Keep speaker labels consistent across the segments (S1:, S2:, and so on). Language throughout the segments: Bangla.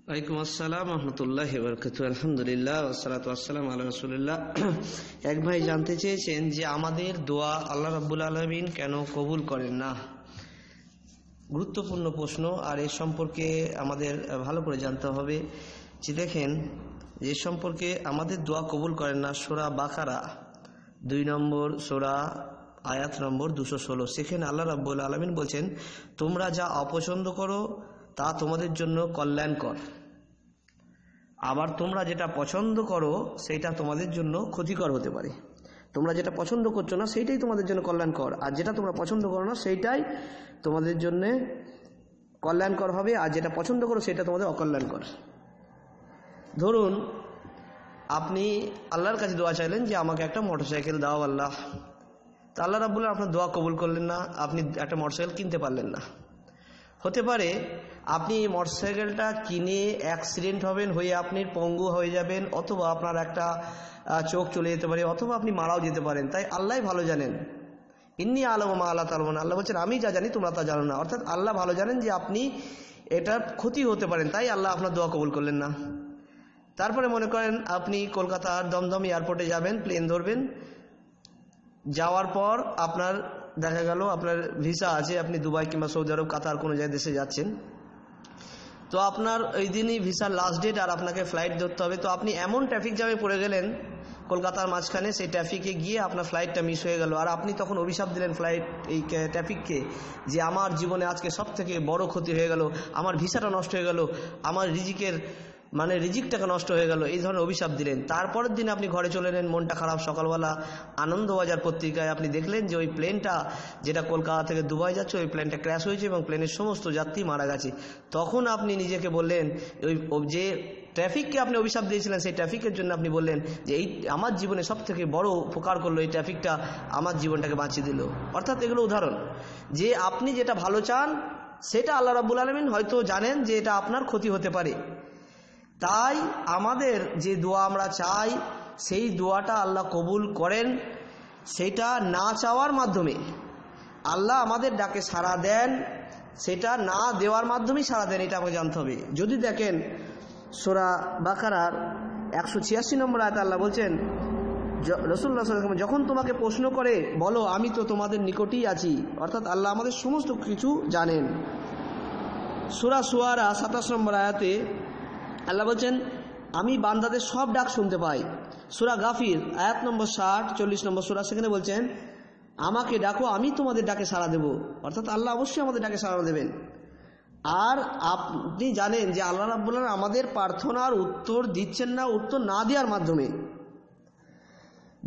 S1: ওয়ালাইকুম আসসালাম রহমতুল্লাহি ওয়া বারাকাতুহু। আলহামদুলিল্লাহ ওয়াসসালাতু ওয়াসসালামু আলা রাসূলিল্লাহ। এক ভাই জানতে চেয়েছেন যে আমাদের দোয়া আল্লাহ রাব্বুল আলামিন কেন কবুল করেন না। গুরুত্বপূর্ণ প্রশ্ন, আর এর সম্পর্কে আমাদের ভালো করে জানতে হবে। যে দেখেন, যে সম্পর্কে আমাদের দোয়া কবুল করেন না, সূরা বাকারা 2 নম্বর সূরা আয়াত নম্বর 216, সেখানে আল্লাহ রাব্বুল আলামিন বলছেন, তোমরা যা অপছন্দ করো তা তোমাদের জন্য কল্যাণকর, আবার তোমরা যেটা পছন্দ করো সেটা তোমাদের জন্য ক্ষতিকর হতে পারে। তোমরা যেটা পছন্দ করছো না সেইটাই তোমাদের জন্য কল্যাণকর, আর যেটা তোমরা পছন্দ করো না সেইটাই তোমাদের জন্য কল্যাণকর হবে, আর যেটা পছন্দ করো সেটা তোমাদের অকল্যাণকর। ধরুন, আপনি আল্লাহর কাছে দোয়া চাইলেন যে আমাকে একটা মোটরসাইকেল দাও আল্লাহ, তা আল্লাহ রাব্বুল আলামিন আপনার দোয়া কবুল করলেন না, আপনি একটা মোটরসাইকেল কিনতে পারলেন না। হতে পারে আপনি মোটরসাইকেলটা কিনে অ্যাক্সিডেন্ট হবেন, হয়ে আপনি পঙ্গু হয়ে যাবেন, অথবা আপনার একটা চোখ চলে যেতে পারে, অথবা আপনি মারাও যেতে পারেন। তাই আল্লাহ ভালো জানেন। ইন্নী আ'লামু মা লা তা'লামুন, আল্লাহ বলছেন আমি যা জানি তোমরা তা জানো না। অর্থাৎ আল্লাহ ভালো জানেন যে আপনি এটা ক্ষতি হতে পারেন, তাই আল্লাহ আপনার দোয়া কবুল করলেন না। তারপরে মনে করেন আপনি কলকাতার দমদম এয়ারপোর্টে যাবেন, প্লেন ধরবেন, যাওয়ার পর আপনার দেখা গেল আপনার ভিসা আছে, আপনি দুবাই কিংবা সৌদি আরব, কাতার কোনো জায়গায় দেশে যাচ্ছেন, তো আপনার ওই দিনই ভিসার লাস্ট ডেট, আর আপনাকে ফ্লাইট ধরতে হবে। তো আপনি এমন ট্রাফিক জ্যামে পড়ে গেলেন কলকাতার মাঝখানে, সেই ট্রাফিকে গিয়ে আপনার ফ্লাইটটা মিস হয়ে গেল, আর আপনি তখন অভিশাপ দিলেন এই ট্রাফিককে যে আমার জীবনে আজকে সব থেকে বড় ক্ষতি হয়ে গেল, আমার ভিসাটা নষ্ট হয়ে গেল, আমার রিজিকটাকে নষ্ট হয়ে গেল, এই ধরনের অভিশাপ দিলেন। তারপরের দিন আপনি ঘরে চলে এলেন, মনটা খারাপ। সকালবেলা আনন্দবাজার পত্রিকায় আপনি দেখলেন যে ওই প্লেনটা যেটা কলকাতা থেকে দুবাই যাচ্ছে, ওই প্লেনটা ক্র্যাশ হয়েছে এবং প্লেনের সমস্ত যাত্রী মারা গেছে। তখন আপনি নিজেকে বললেন, ওই যে ট্রাফিককে আপনি অভিশাপ দিয়েছিলেন, সেই ট্রাফিকের জন্য আপনি বললেন যে এই আমার জীবনে সব থেকে বড় উপকার করলো এই ট্রাফিকটা, আমার জীবনটাকে বাঁচিয়ে দিল। অর্থাৎ এগুলো উদাহরণ যে আপনি যেটা ভালো চান সেটা আল্লাহ রাব্বুল আলামিন হয়তো জানেন যে এটা আপনার ক্ষতি হতে পারে। তাই আমাদের যে দোয়া আমরা চাই সেই দোয়াটা আল্লাহ কবুল করেন সেটা না চাওয়ার মাধ্যমে। আল্লাহ আমাদের ডাকে সাড়া দেন সেটা না দেওয়ার মাধ্যমেই সাড়া দেন, এটা আমাকে জানতে হবে। যদি দেখেন সূরা বাকারার 186 নম্বর আয়াতে আল্লাহ বলছেন, রাসূলুল্লাহ সাল্লাল্লাহু আলাইহি ওয়াসাল্লাম যখন তোমাকে প্রশ্ন করে বলো আমি তো তোমাদের নিকটেই আছি, অর্থাৎ আল্লাহ আমাদের সমস্ত কিছু জানেন। সূরা শুআরা 27 নম্বর আয়াতে আল্লাহ বলছেন আমি বান্দাদের সব ডাক শুনতে পাই। সূরা গাফির আয়াত নম্বর 60, 40 নম্বর সূরা, সেখানে বলছেন আমাকে ডাকো আমি তোমাদের ডাকে সাড়া দেব। অর্থাৎ আল্লাহ অবশ্যই আমাদের ডাকে সাড়া দেবেন। আর আপনি জানেন যে আল্লাহ রাব্বুল আলামিন আমাদের প্রার্থনার উত্তর দিচ্ছেন না উত্তর না দেওয়ার মাধ্যমে।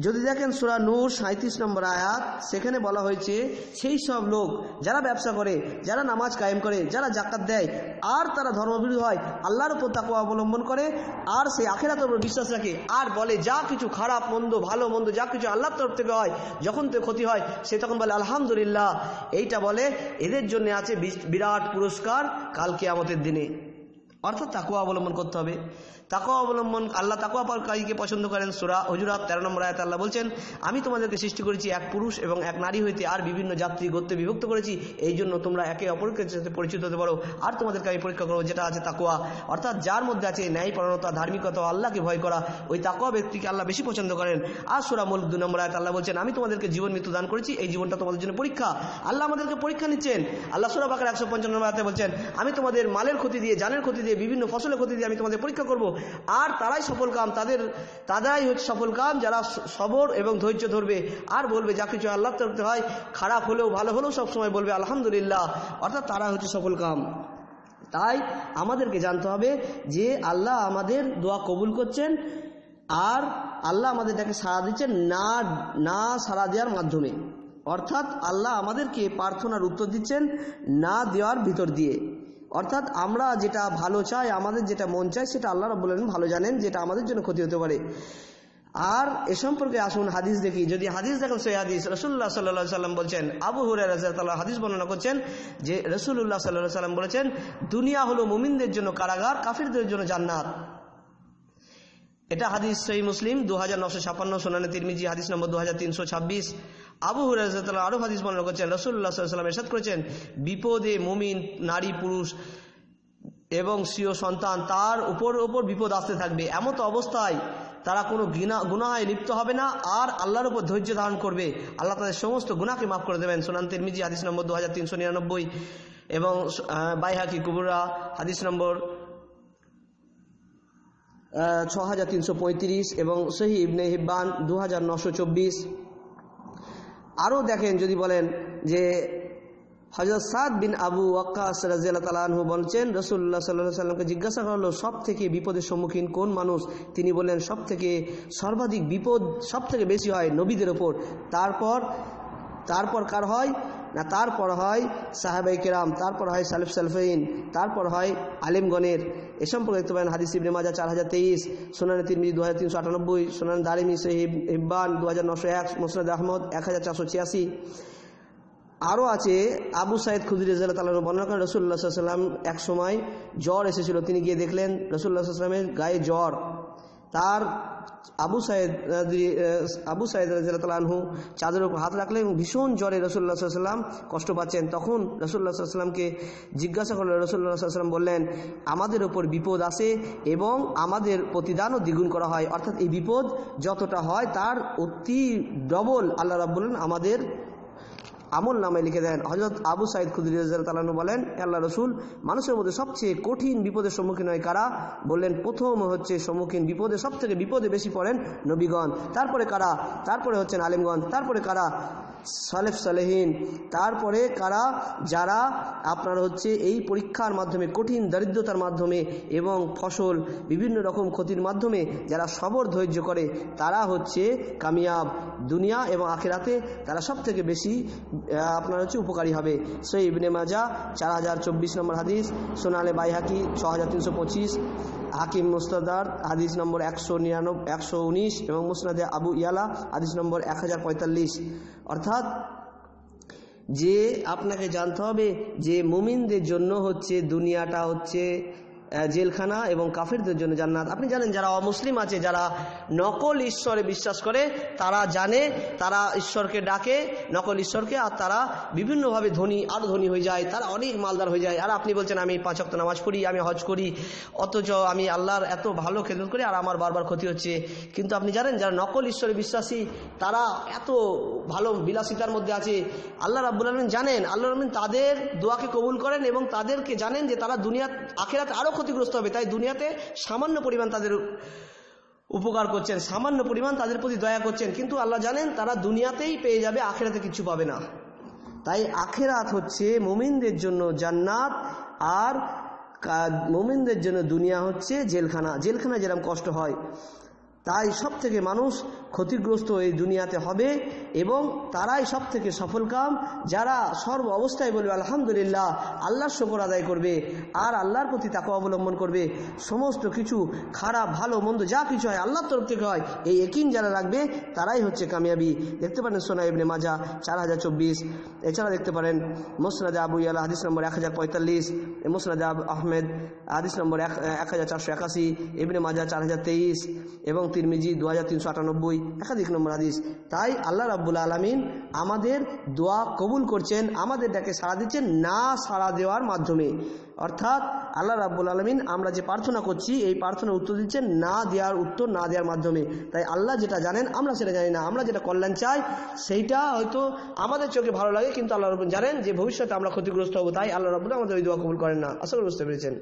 S1: যদি দেখেন সূরা নূর 37 নম্বর আয়াত, সেখানে বলা হয়েছে সেই সব লোক যারা ব্যবসা করে, যারা নামাজ কায়েম করে, যারা যাকাত দেয়, আর তারা ধর্মবিরোধী হয়, আল্লাহর উপর তাকওয়া অবলম্বন করে, আর সেই আখিরাতের উপর বিশ্বাস রাখে, আর বলে যা কিছু খারাপ মন্দ ভালো মন্দ যা কিছু আল্লাহর তরফ থেকে হয়, যখন তো ক্ষতি হয় সে তখন বলে আলহামদুলিল্লাহ, এইটা বলে এদের জন্য আছে বিরাট পুরস্কার কাল কিয়ামতের দিনে। অর্থাৎ তাকওয়া অবলম্বন করতে হবে। তাকওয়া অবলম্বন, আল্লাহ তাকওয়াকারীকে পছন্দ করেন। সূরা হুজুরাত 13 নম্বর আয়াতে আল্লাহ বলছেন আমি তোমাদেরকে সৃষ্টি করেছি এক পুরুষ এবং এক নারী হইতে, আর বিভিন্ন জাতি গোত্রে বিভক্ত করেছি, এই জন্য তোমরা একে অপরকে সাথে পরিচিত হতে পারো, আর তোমাদেরকে আমি পরীক্ষা করবো যেটা আছে তাকওয়া। অর্থাৎ যার মধ্যে আছে ন্যায়পরায়ণতা, ধার্মিকতা, আল্লাহকে ভয় করা, ওই তাকওয়া ব্যক্তিকে আল্লাহ বেশি পছন্দ করেন। আর সূরা মুলক 2 নম্বর আয়াতে আল্লাহ বলছেন আমি তোমাদেরকে জীবন মৃত্যু দান করেছি, এই জীবনটা তোমাদের জন্য পরীক্ষা। আল্লাহ আমাদেরকে পরীক্ষা নিচ্ছেন। আল্লাহ সূরা বাকারা 155 নম্বর আয়াতে বলছেন আমি তোমাদের মালের ক্ষতি দিয়ে, জানের ক্ষতি দিয়ে, বিভিন্ন ফসলের ক্ষতি দিয়ে আমি তোমাদের পরীক্ষা করব, আর তারাই সফল কাম, তারাই হচ্ছে সফল কাম যারা সবর এবং ধৈর্য ধরবে, আর বলবে যা কিছু আল্লাহর তরফ থেকে হয়, খারাপ হলেও ভালো হলেও সবসময় বলবে আলহামদুলিল্লাহ, অর্থাৎ তারা হচ্ছে সফল কাম। তাই আমাদেরকে জানতে হবে যে আল্লাহ আমাদের দোয়া কবুল করছেন, আর আল্লাহ আমাদের ডাকে সাড়া দিচ্ছেন না সাড়া দেওয়ার মাধ্যমে। অর্থাৎ আল্লাহ আমাদেরকে প্রার্থনার উত্তর দিচ্ছেন না দেওয়ার ভিতর দিয়ে। অর্থাৎ আমরা যেটা ভালো চাই, আমাদের যেটা মন চায় সেটা আল্লাহ রাব্বুল আলামিন ভালো জানেন যেটা আমাদের জন্য ক্ষতি হতে পারে। আর এ সম্পর্কে আসুন হাদিস দেখি। যদি হাদিস দেখেন সেই হাদিস রাসূলুল্লাহ সাল্লাল্লাহু আলাইহি ওয়াসাল্লাম বলছেন, আবু হুরায়রা রাদিয়াল্লাহু তাআলা হাদিস বর্ণনা করছেন যে রাসূলুল্লাহ সাল্লাল্লাহু আলাইহি ওয়াসাল্লাম বলেছেন দুনিয়া হলো মুমিনদের জন্য কারাগার, কাফিরদের জন্য জান্নাত। এটা হাদিস সহিহ মুসলিম 2956, সুনানে তিরমিজি হাদিস নম্বর 2326। আবু হুরায়রা রাদিয়াল্লাহু তাআলা আরো হাদিস বর্ণনা করেছেন রাসূলুল্লাহ সাল্লাল্লাহু আলাইহি ওয়াসাল্লাম ইরশাদ করেছেন বিপদে মুমিন নারী পুরুষ এবং স্ত্রী ও সন্তান তার উপর বিপদ আসতে থাকবে। এমত অবস্থায় তারা কোনো গুনাহে লিপ্ত হবে না আর আল্লাহর উপর ধৈর্য ধারণ করবে। আল্লাহ তাদের সমস্ত গুনাহকে মাফ করে দেবেন। সুনান তিরমিজি হাদিস নম্বর 2399 এবং বাইহাকি কুবরা হাদিস নম্বর 6335 এবং সহিহ ইবনে হিব্বান 2924। আরও দেখেন, যদি বলেন যে হযরত সাদ বিন আবু ওয়াক্কাস রাদিয়াল্লাহু তাআলা আনহু বলছেন, রাসূলুল্লাহ সাল্লাল্লাহু আলাইহি সাল্লামকে জিজ্ঞাসা করা হলো সব থেকে বিপদের সম্মুখীন কোন মানুষ? তিনি বললেন সর্বাধিক বিপদ সব থেকে বেশি হয় নবীদের ওপর। তারপর কার হয় না? তারপর হয় সাহাবায়ে কেরাম, তারপর হয় সালেফ সালফিন, তারপর হয় আলেমগণের। এ সম্পর্কে দেখতে পারেন হাদিস ইবনে মাজাহ 4023, সুনান তিরমিজি 2398, সুনান দারিমি সহিহ ইববান 2901, মুসনাদ আহমদ 1486। আরও আছে আবু সাইদ খুদরি রাদিয়াল্লাহু তাআলা বর্ণনা করেন, রাসূলুল্লাহ সাল্লাল্লাহু আলাইহি ওয়াসাল্লাম এক সময় জ্বর এসেছিল। তিনি গিয়ে দেখলেন রাসূলুল্লাহ সাল্লাল্লাহু আলাইহি ওয়াসাল্লামের গায়ে জ্বর। তার আবু সাইদ রাদিয়াল্লাহু তাআলা আনহু চাদরের উপর হাত রাখলেন এবং ভীষণ জ্বরে রাসূলুল্লাহ সাল্লাল্লাহু আলাইহি ওয়াসাল্লাম কষ্ট পাচ্ছেন। তখন রাসূলুল্লাহ সাল্লাল্লাহু আলাইহি ওয়াসাল্লামকে জিজ্ঞাসা করলেন, রাসূলুল্লাহ সাল্লাল্লাহু আলাইহি ওয়াসাল্লাম বললেন, আমাদের ওপর বিপদ আসে এবং আমাদের প্রতিদানও দ্বিগুণ করা হয়, অর্থাৎ এই বিপদ যতটা হয় তার অতি ডবল আল্লাহ রাব্বুল আলামিন আমাদের আমল নামায় লিখে দেন। হযরত আবু সাইদ খুদরি রাদিয়াল্লাহু তাআলা আনহু বলেন, আল্লাহ রাসূল, মানুষের মধ্যে সবচেয়ে কঠিন বিপদের সম্মুখীন হয় কারা? বললেন, প্রথম হচ্ছে সম্মুখীন বিপদে সবথেকে বিপদে বেশি পড়েন নবীগণ, তারপরে কারা? তারপরে হচ্ছেন আলেমগণ, তারপরে কারা? সালেফ সালেহিন, তারপরে কারা? যারা আপনার হচ্ছে এই পরীক্ষার মাধ্যমে, কঠিন দারিদ্রতার মাধ্যমে এবং ফসল বিভিন্ন রকম ক্ষতির মাধ্যমে যারা সবর ধৈর্য করে তারা হচ্ছে কামিয়াব দুনিয়া এবং আখিরাতে, তারা সব থেকে বেশি আপনার হচ্ছে উপকারী হবে। সহিহ ইবনে মাজাহ 4024 নম্বর হাদিস, সুনানে বাইহাকি 6325, হাকিম মুস্তাদরাক হাদিস নম্বর 119 এবং মুসনাদে আবু ইয়ালা হাদিস নম্বর 1045। অর্থাৎ যে আপনাকে জানতে হবে যে মুমিনদের জন্য হচ্ছে দুনিয়াটা হচ্ছে জেলখানা এবং কাফেরদের জন্য জান্নাত। আপনি জানেন যারা অমুসলিম আছে, যারা নকল ঈশ্বরে বিশ্বাস করে, তারা জানে, তারা ঈশ্বরকে ডাকে, নকল ঈশ্বরকে, আর তারা বিভিন্নভাবে আরো ধনী হয়ে যায়, তারা অনেক মালদার হয়ে যায়। আর আপনি বলছেন আমি 5 ওয়াক্ত নামাজ পড়ি, আমি হজ করি, অথচ আমি আল্লাহর এত ভালো খেদমত করি আর আমার বারবার ক্ষতি হচ্ছে। কিন্তু আপনি জানেন যারা নকল ঈশ্বরে বিশ্বাসী, তারা এত ভালো বিলাসিতার মধ্যে আছে। আল্লাহ রাব্বুল আলামিন জানেন, আল্লাহ রাব্বুল আলামিন তাদের দোয়াকে কবুল করেন এবং তাদেরকে জানেন যে তারা দুনিয়া আখিরাতে আরো ক্ষতিগ্রস্ত হবে, তাই দুনিয়াতে সামান্য পরিমাণ তাদের উপকার করছেন, সামান্য পরিমাণ তাদের প্রতি দয়া করছেন, কিন্তু আল্লাহ জানেন তারা দুনিয়াতেই পেয়ে যাবে, আখিরাতে কিছু পাবে না। তাই আখিরাত হচ্ছে মুমিনদের জন্য জান্নাত আর মুমিনদের জন্য দুনিয়া হচ্ছে জেলখানা। জেলখানা যেরকম কষ্ট হয়, তাই সব থেকে মানুষ ক্ষতিগ্রস্ত এই দুনিয়াতে হবে এবং তারাই সব থেকে সফলকাম, যারা সর্ব অবস্থায় বলবে আলহামদুলিল্লাহ, আল্লাহর শুকর আদায় করবে আর আল্লাহর প্রতি তাকওয়া অবলম্বন করবে। সমস্ত কিছু খারাপ ভালো মন্দ যা কিছু হয় আল্লাহর তরফ থেকে হয়, এই ইয়াকিন যারা রাখবে তারাই হচ্ছে কামিয়াবি। দেখতে পারেন সুনান ইবনে মাজাহ 4024, এছাড়া দেখতে পারেন মুসনাদে আবু ইয়ালা হাদিস নম্বর 1045, মুসনাদে আহমেদ হাদিস নম্বর 1481, ইবনে মাজাহ 4023 এবং তিরমিজি 2398 একাধিক নম্বর হাদিস। তাই আল্লাহ রাব্বুল আলামিন আমাদের দোয়া কবুল করছেন, আমাদের ডাকে সাড়া দিচ্ছেন না সাড়া দেওয়ার মাধ্যমে। অর্থাৎ আল্লাহ রাব্বুল আলামিন আমরা যে প্রার্থনা করছি এই প্রার্থনার উত্তর দিচ্ছেন উত্তর না দেওয়ার মাধ্যমে। তাই আল্লাহ যেটা জানেন আমরা সেটা জানি না, আমরা যেটা কল্যাণ চাই সেইটা হয়তো আমাদের চোখে ভালো লাগে, কিন্তু আল্লাহ রাব্বুল জানেন যে ভবিষ্যতে আমরা ক্ষতিগ্রস্ত হব। তাই আল্লাহ রাব্বুল আমাদের ওই দোয়া কবুল করেন না। আশা করি বুঝতে পেরেছেন।